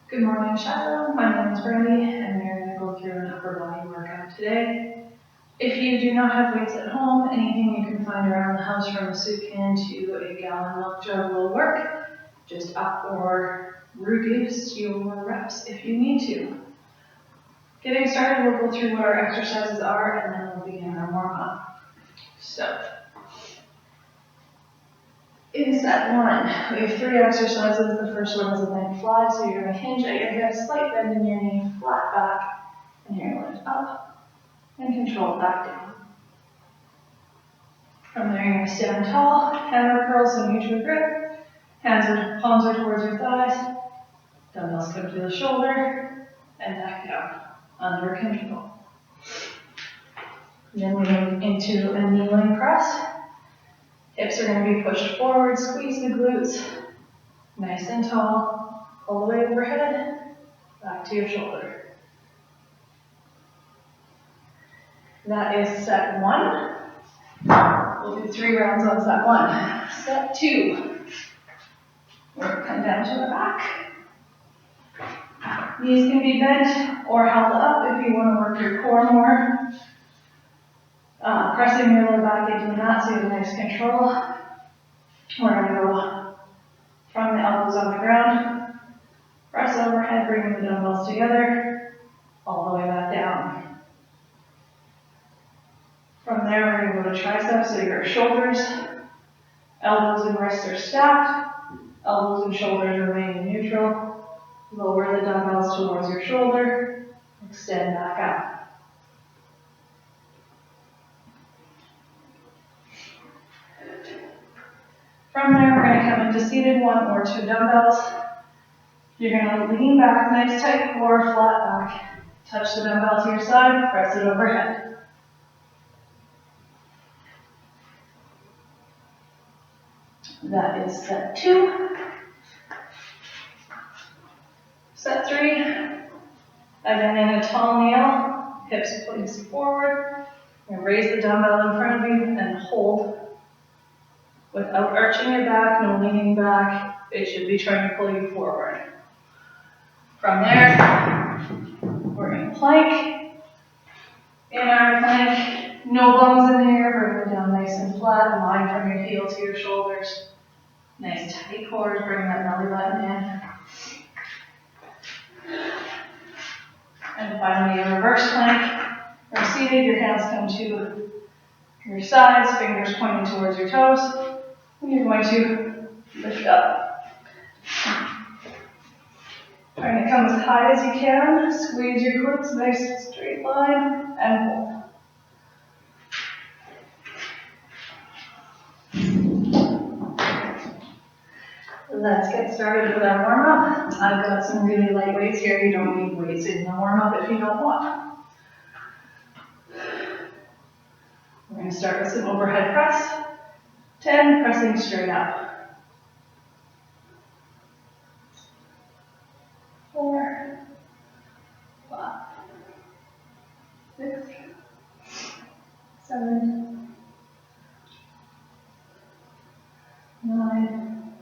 Good morning, Shadow. My name is Brandy, and we're going to go through an upper body workout today. If you do not have weights at home, anything you can find around the house from a soup can to a gallon milk jug will work. Just up or reduce your reps if you need to. Getting started, we'll go through what our exercises are, and then we'll begin our warm-up. So, in set one, we have 3 exercises. The first one is a night fly, so you're going to hinge at your hips, slight bend in your knee, flat back, and you're going to lift up and control back down. From there, you're going to stand tall, hammer curls, so neutral grip, palms are towards your thighs, dumbbells come to the shoulder, and back down, under control. Then we move into a kneeling press. Hips are going to be pushed forward, squeeze the glutes, nice and tall, all the way overhead, back to your shoulder. That is set 1. We'll do 3 rounds on set 1. Set 2. We'll come down to the back. Knees can be bent or held up if you want to work your core more. Pressing your lower back into the mat so you have nice control. We're going to go from the elbows on the ground, press overhead, bringing the dumbbells together, all the way back down. From there, we're going to go to triceps, so your shoulders, elbows and wrists are stacked, elbows and shoulders remain in neutral. Lower the dumbbells towards your shoulder, extend back up. From there, we're going to come into seated 1 or 2 dumbbells. You're going to lean back, nice tight core, flat back. Touch the dumbbell to your side, press it overhead. That is set 2. Set 3, again in a tall kneel, hips placed forward. You're going to raise the dumbbell in front of you and hold without arching your back, no leaning back. It should be trying to pull you forward. From there, we're in plank. In our plank, no bums in the air, bring it down nice and flat, line from your heel to your shoulders. Nice tight core, bring that belly button in. And finally, a reverse plank. From seated, your hands come to your sides, fingers pointing towards your toes. And you're going to lift up. Trying to come as high as you can. Squeeze your glutes, nice straight line, and hold. Let's get started with our warm-up. I've got some really light weights here. You don't need weights in the warm-up if you don't want. We're going to start with some overhead press. 10, pressing straight up. 4, 5, 6, 7, 9,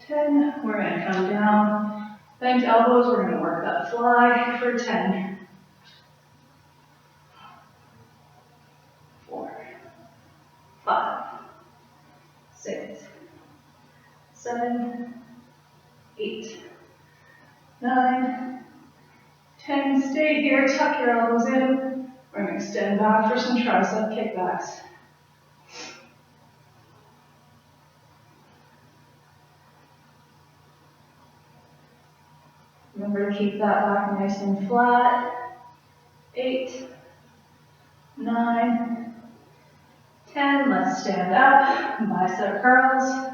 10. We're going to come down, bend elbows. We're going to work that fly for 10. 4, 5, 6, 7, 8, 9, 10. Stay here, tuck your elbows in. We're going to extend back for some tricep kickbacks. Remember to keep that back nice and flat. 8, 9, 10. Let's stand up. Bicep curls.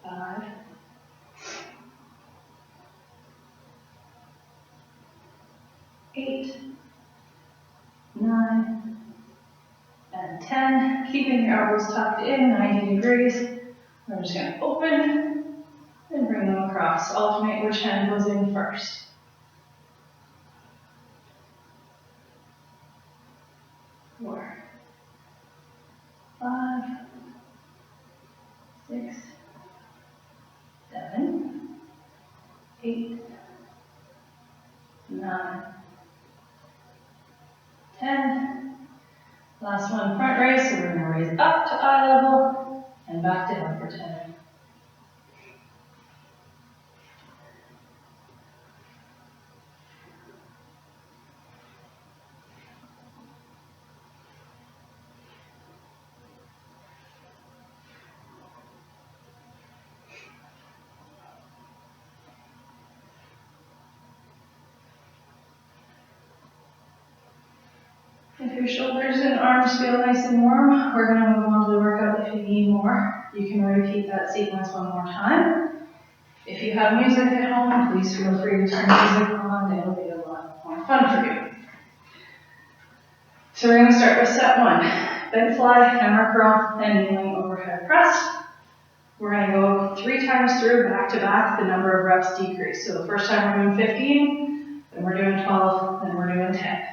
5, 8, 9, and 10. Keeping your elbows tucked in, 90 degrees. We're just going to open and bring them across. Alternate which hand goes in first. 4, 5, 10. Last one, front raise, so we're going to raise up to eye level and back down for 10. If your shoulders and arms feel nice and warm, we're going to move on to the workout. If you need more, you can repeat that sequence one more time. If you have music at home, please feel free to turn music on. It'll be a lot more fun for you. So we're going to start with set 1. Bent fly, hammer curl, and kneeling overhead press. We're going to go 3 times through, back to back. The number of reps decrease. So the first time we're doing 15, then we're doing 12, then we're doing 10.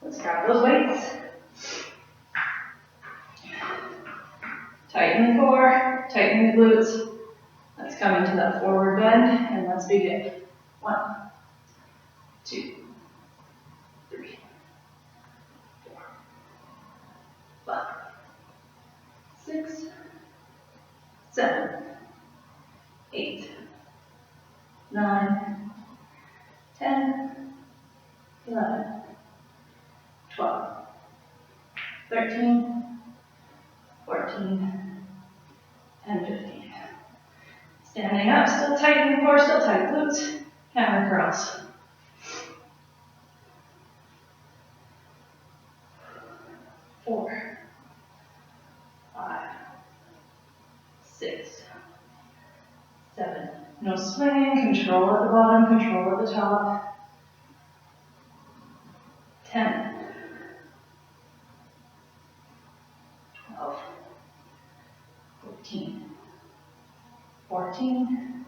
Let's grab those weights. Tighten the core, tighten the glutes. Let's come into that forward bend, and let's begin. 1, 2, 3, 4, 5, 6, 7, 8, 9, 10, 11, 12, 13, 14, and 15. Standing up, still tighten the core, still tight glutes, hammer curls. 4, 5, 6, 7. No swinging, control at the bottom, control at the top. 10, 12, 13, 14,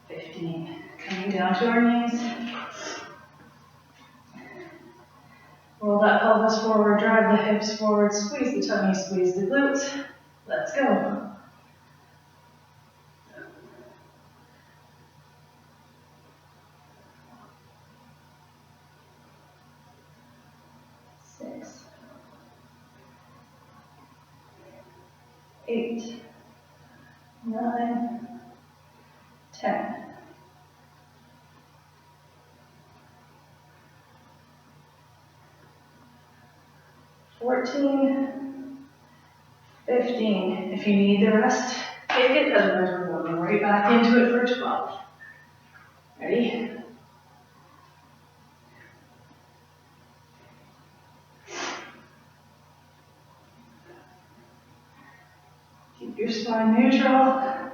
15. Coming down to our knees. Roll that pelvis forward, drive the hips forward, squeeze the tummy, squeeze the glutes. Let's go. Six, 8, 9, 10. 14, 15. If you need the rest, take it, otherwise we're going right back into it for 12. Ready? Keep your spine neutral.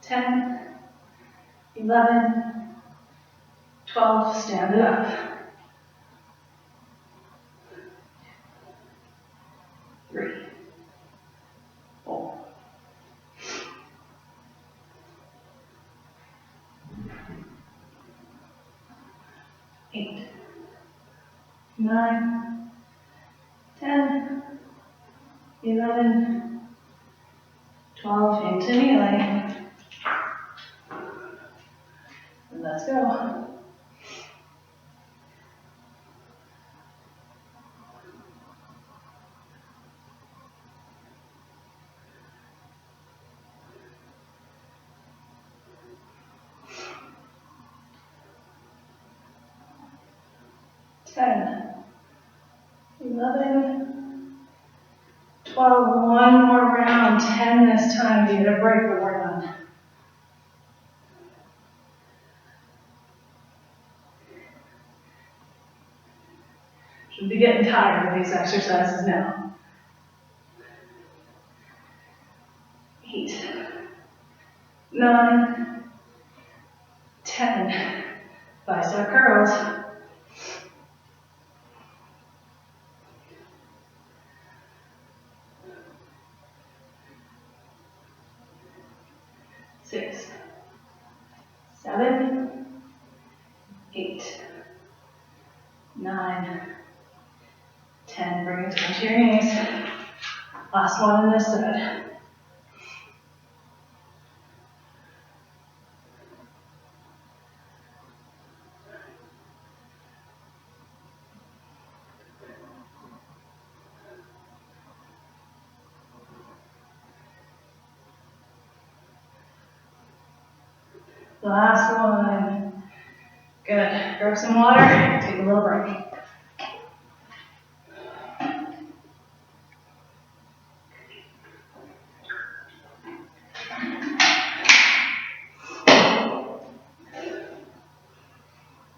10, 11, 12, stand it up. 3, 4, 8, 9, 10, 11, 12, into kneeling. And let's go. Ten, 11, 12, one more round, 10 this time. You get a break, but we're done. Should be getting tired of these exercises now. 8, 9, 10. Bicep curls. 6, 7, 8, 9, 10. Bring it down to your knees. Last one in this set. Last one. Good. Grab some water, take a little break.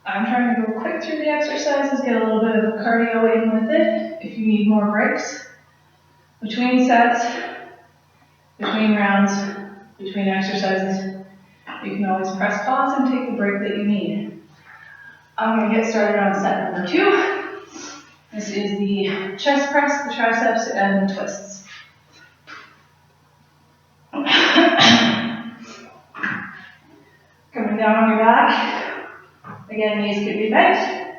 I'm trying to go quick through the exercises, get a little bit of cardio in with it. If you need more breaks, between sets, between rounds, between exercises, you can always press pause and take the break that you need. I'm going to get started on set number 2. This is the chest press, the triceps, and the twists. Coming down on your back. Again, knees could be bent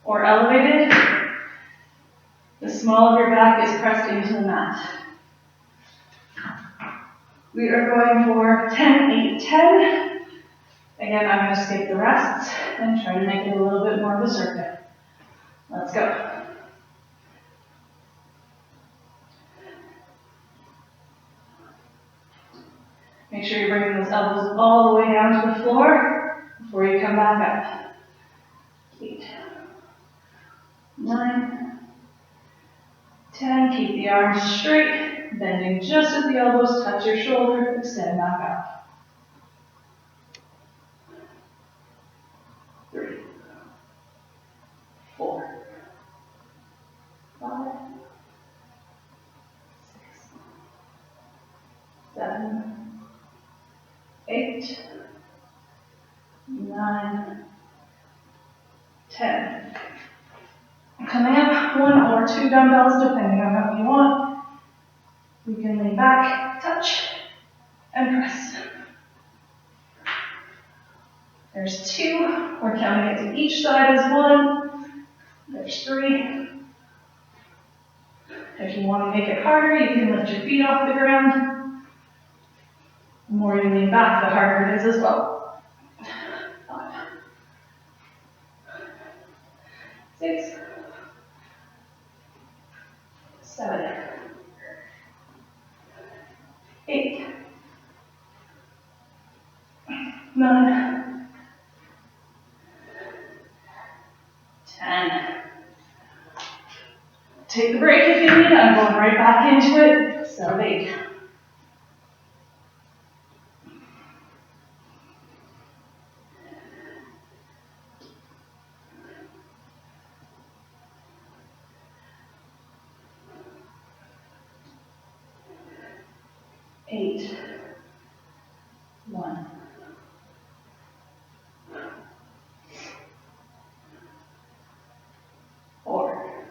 or elevated. The small of your back is pressed into the mat. We are going for 10, 8, 10. Again, I'm going to skip the rests and try to make it a little bit more of a circuit. Let's go. Make sure you're bringing those elbows all the way down to the floor before you come back up. 8, 9, 10. Keep the arms straight, bending just as the elbows touch your shoulder. Extend back up. 3, 4, 5, 6, 7, 8, 9, 10. Coming up, 1 or 2 dumbbells, depending on what you want. We can lean back, touch, and press. There's 2. We're counting it to each side as 1. There's 3. If you want to make it harder, you can lift your feet off the ground. The more you lean back, the harder it is as well. 5, 6, 7, 8, 9, 10. Take a break if you need. I'm going right back into it. 7, 8. Eight, 1, 4,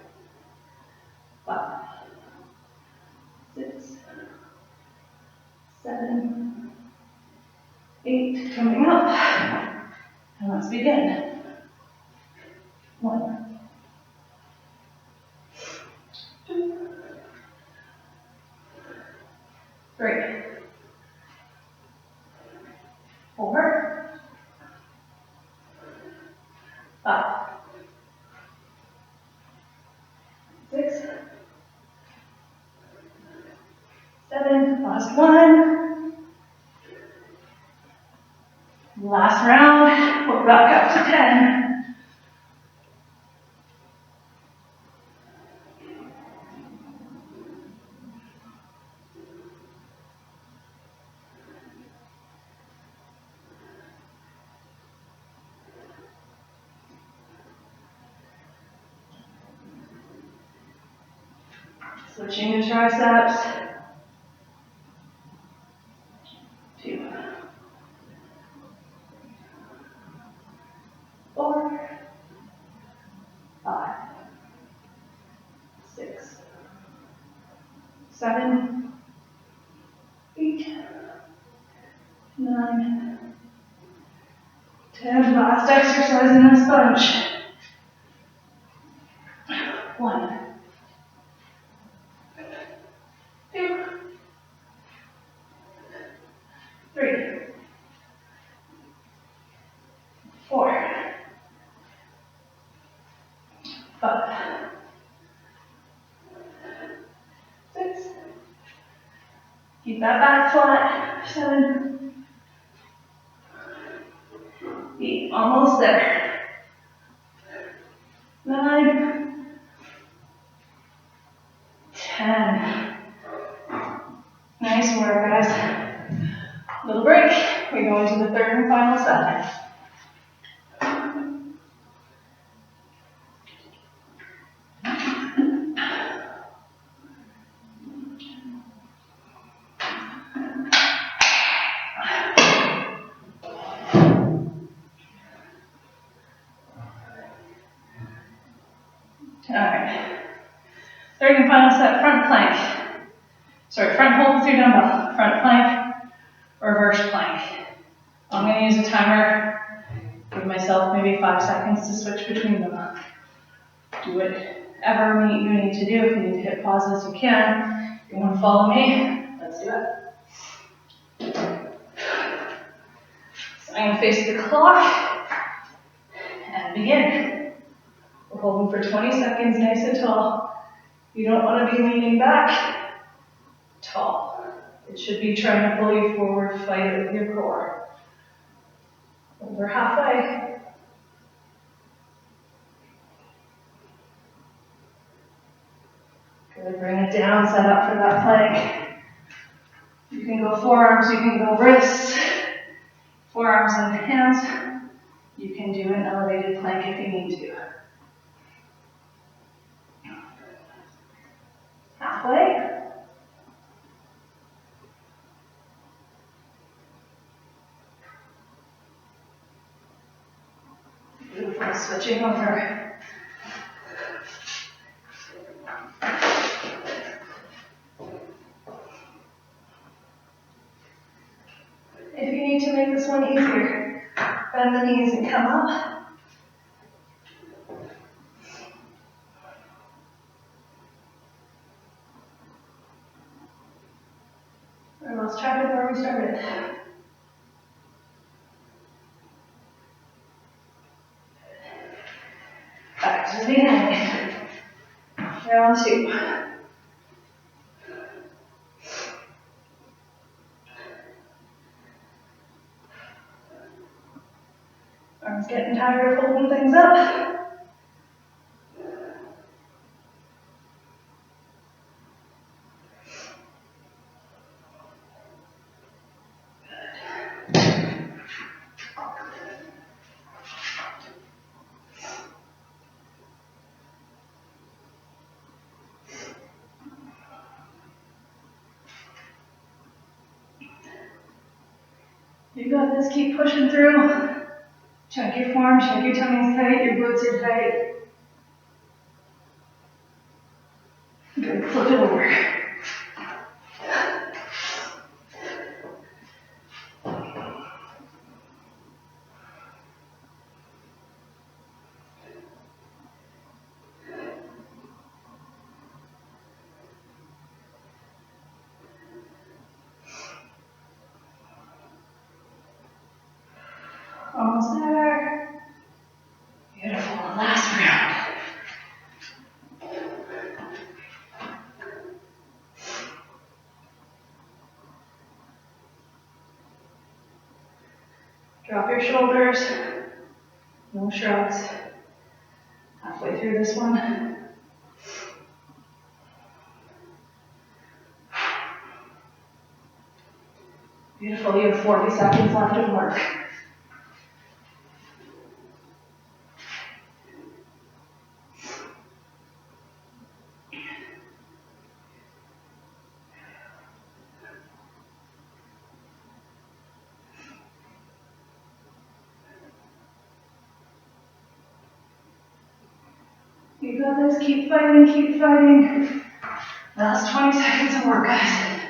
5, 6, 7, 8. Coming up. And let's begin. 1, 2, 3, 4, 5, 6, 7. Last one. Last round. We're back up to 10. Switching to triceps. 2, 4, 5, 6, 7, 8, 9, 10. Last exercise in this bunch. 1, 2, 3, 4, 5, 6. Keep that back flat. 7, 8, almost there. 9, 10. Nice work, guys. Little break. We go into the third and final set. Alright. Third and final set, front plank. Sorry, front hold with your dumbbell. Front plank, reverse plank. I'm going to use a timer. Give myself maybe 5 seconds to switch between them. Do whatever you need to do. If you need to hit pause as you can. If you want to follow me, let's do it. So I'm going to face the clock and begin. We're holding for 20 seconds, nice and tall. You don't want to be leaning back. Tall. It should be trying to pull you forward, fight it with your core. Over halfway. Good, bring it down, set up for that plank. You can go forearms, you can go wrists, forearms and hands. You can do an elevated plank if you need to. Halfway. Beautiful, switching over. If you need to make this one easier, bend the knees and come up. I lost track of where we started. Back to the beginning. Round 2. Arms getting tired of holding things up. You got this, keep pushing through. Check your form, check your tummy's tight, your glutes are tight. Good, flip it over. Almost there. Beautiful, last round. Drop your shoulders, no shrugs. Halfway through this one. Beautiful, you have 40 seconds left of work. You got this, keep fighting, keep fighting. Last 20 seconds of work, guys.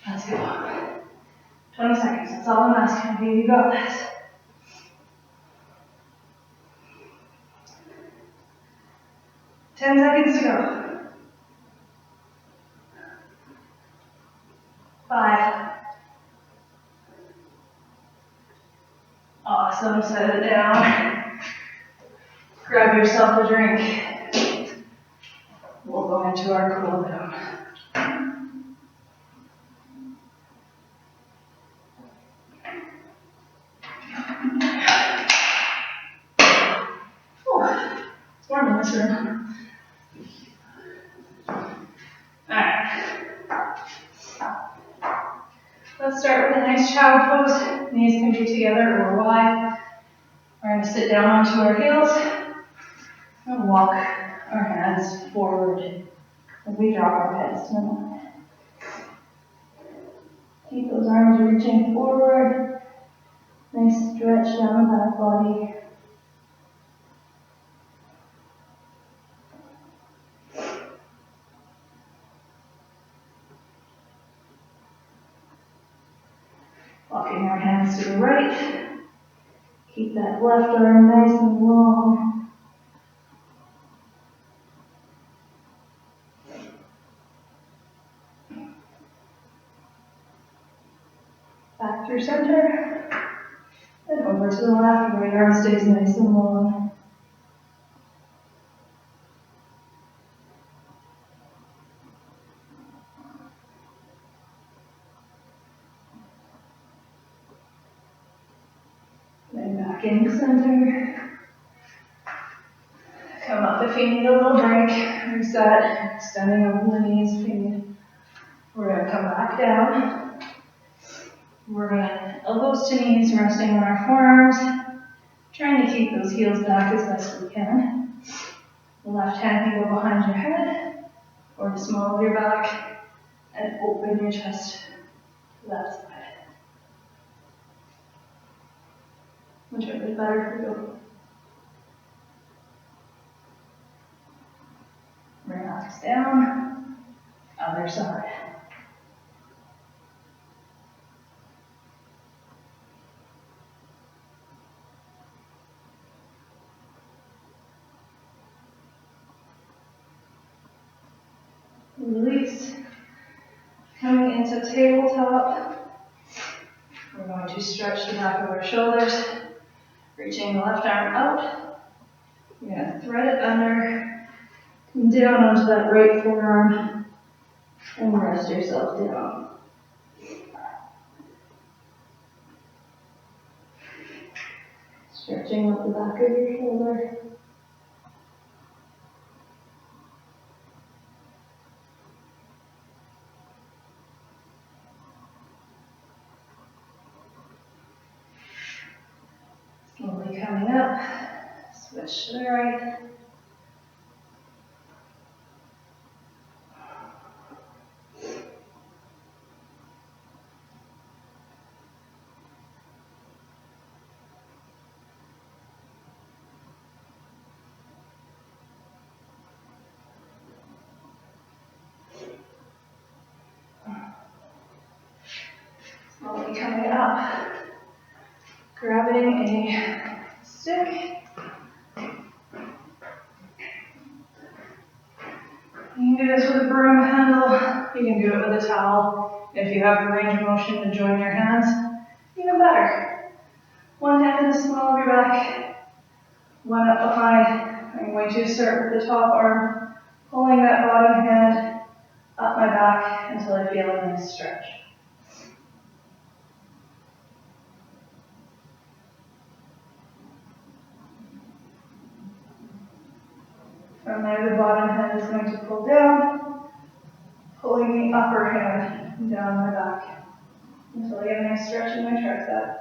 Let's go. 20 seconds, that's all I'm asking of you. You got this. Ten seconds to go. 5. Awesome, set it down. Grab yourself a drink. We'll go into our cool down. this room. Alright. Let's start with a nice child pose. Knees can be together or wide. We're going to sit down onto our heels and walk our hands forward as we drop our heads to the mat. Keep those arms reaching forward. Nice stretch down the back body. Walking our hands to the right. Keep that left arm nice and long. Back through center. And over to the left. Right arm stays nice and long. Then back into center. Come up if you need a little break. Reset. Extending over the knees if you need. We're going to come back down. We're going to elbows to knees, resting on our forearms. Trying to keep those heels back as best we can. The left hand can go behind your head or the small of your back and open your chest to that side. Whichever is better for you. Relax down. Other side. Release. Coming into tabletop. We're going to stretch the back of our shoulders. Reaching the left arm out. You're going to thread it under. Come down onto that right forearm. And rest yourself down. Stretching up the back of your shoulder. Slowly coming up, switch to the right. Slowly coming up, grabbing a stick. You can do this with a broom handle. You can do it with a towel. If you have the range of motion to join your hands, even better. One hand in the small of your back, one up behind. I'm going to start with the top arm, pulling that bottom hand up my back until I feel a nice stretch. From there, the bottom hand is going to pull down, pulling the upper hand down my back until I get a nice stretch in my tricep.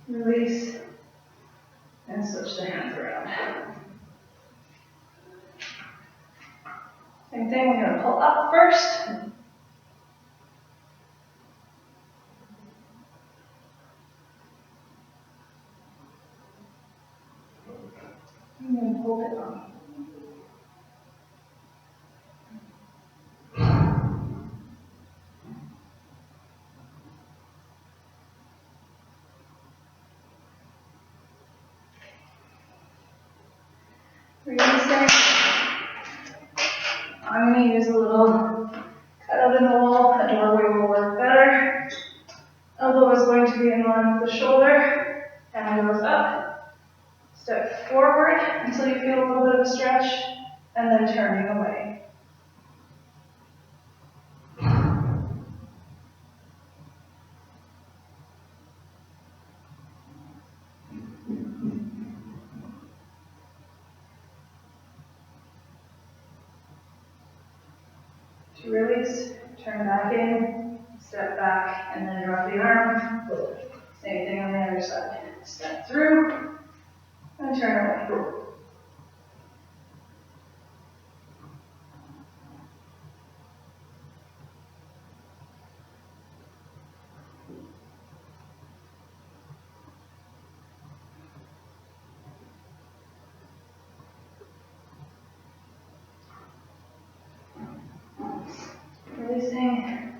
Release, and switch the hands around. Same thing, we're going to pull up first. And then pull it on. Releasing. I'm going to use a little cutout in the wall. A doorway will work better. Elbow is going to be in line with the shoulder. Hand goes up. Step forward until you feel a little bit of a stretch, and then turning away. To release, turn back in, step back, and then drop the arm. Same thing on the other side. Step through, and turn away. Releasing.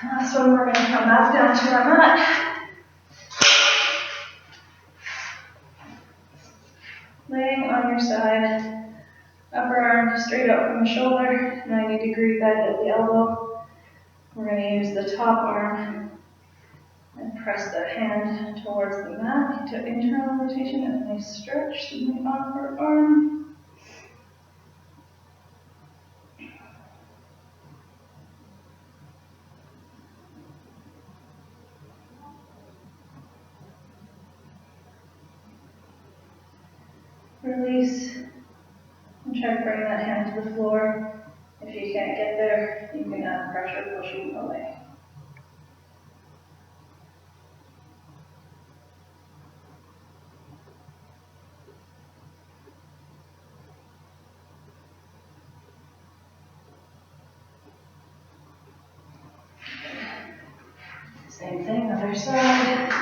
Last one, we're going to come back down to our mat. Laying on your side, upper arm straight out from the shoulder, 90-degree bend at the elbow. We're going to use the top arm and press the hand towards the mat to internal rotation, and a nice stretch through the upper arm. Release, and try to bring that hand to the floor. If you can't get there, you can add pressure pushing away. Same thing, other side.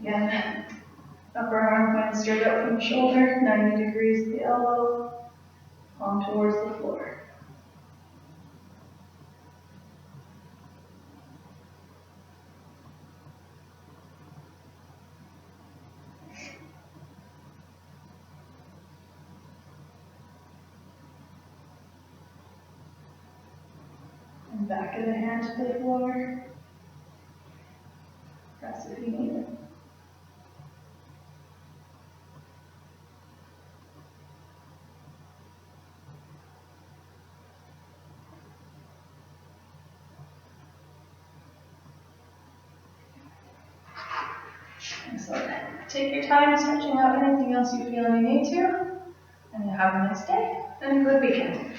Again, upper arm points straight out from the shoulder, 90 degrees to the elbow, palm towards the floor. And back of the hand to the floor. Press if you need it. Excellent. Take your time stretching out anything else you feel you need to, and have a nice day and a good weekend.